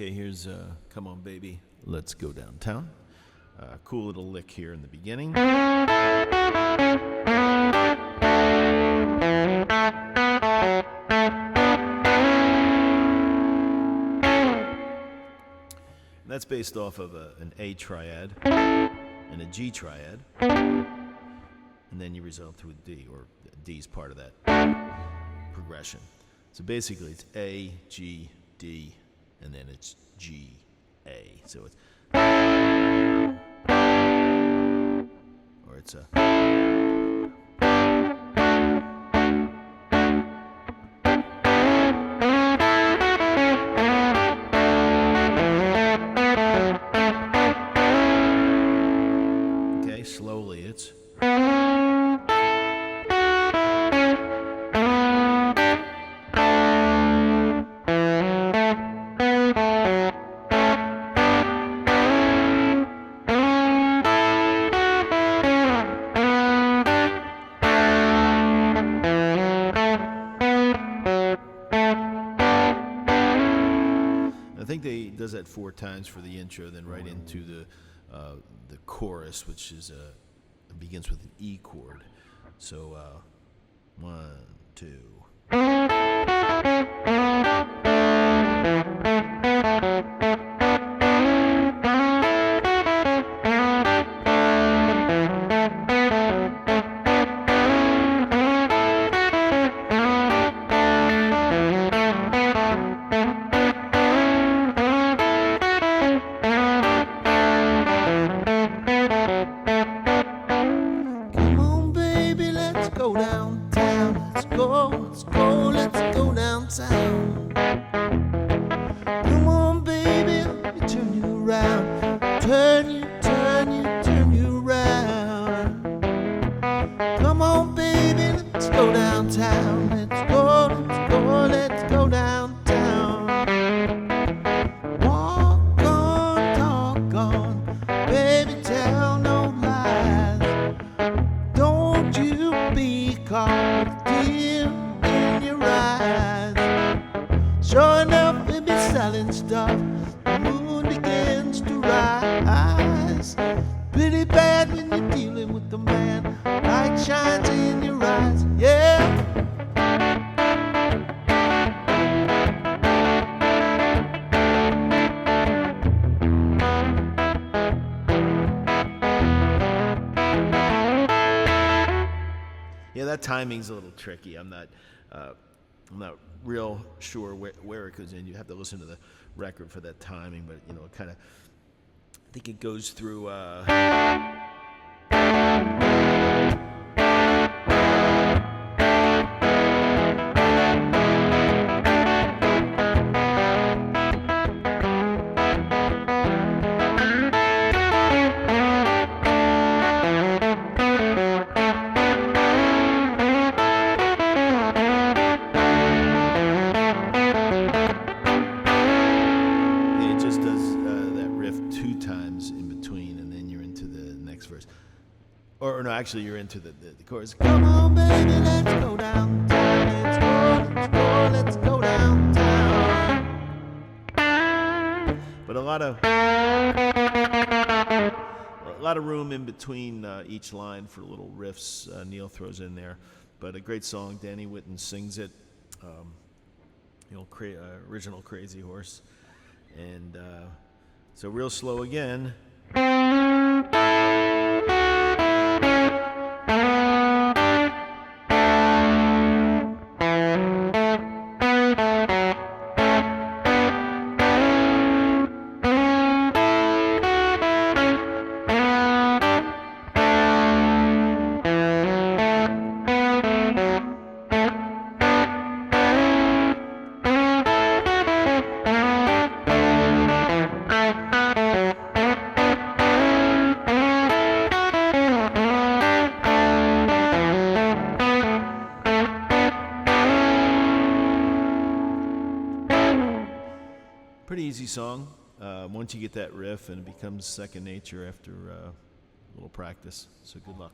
Okay, here's Come On Baby, Let's Go Downtown. Cool little lick here in the beginning. That's based off of an A triad and a G triad, and then you resolve to a D, or D is part of that progression. So basically it's A, G, D, and then it's G, A. So it's, or it's a, okay, slowly it's, I think they does that 4 times for the intro, then right into the chorus, which is begins with an E chord. So 1, 2. Go downtown, let's go downtown. Come on, baby, let me turn you around, turn you around. Come on, baby, let's go downtown, let's go downtown. Walk on, talk on, baby, tell no lies. Don't you be caught with tear in your eyes. Sure enough, we be selling stuff. The moon begins to rise. Pretty bad when you're dealing with the man. Light shines in your eyes, yeah. Yeah, that timing's a little tricky. I'm not real sure where it goes in. You have to listen to the record for that timing, but you know, it kind of, I think it goes through. Or no, actually, you're into the chorus. Come on, baby, let's go downtown. Let's go downtown. But a lot of room in between each line for little riffs Neil throws in there. But a great song. Danny Whitten sings it. Original Crazy Horse. And so real slow again. Pretty easy song. Once you get that riff, and it becomes second nature after a little practice. So good luck.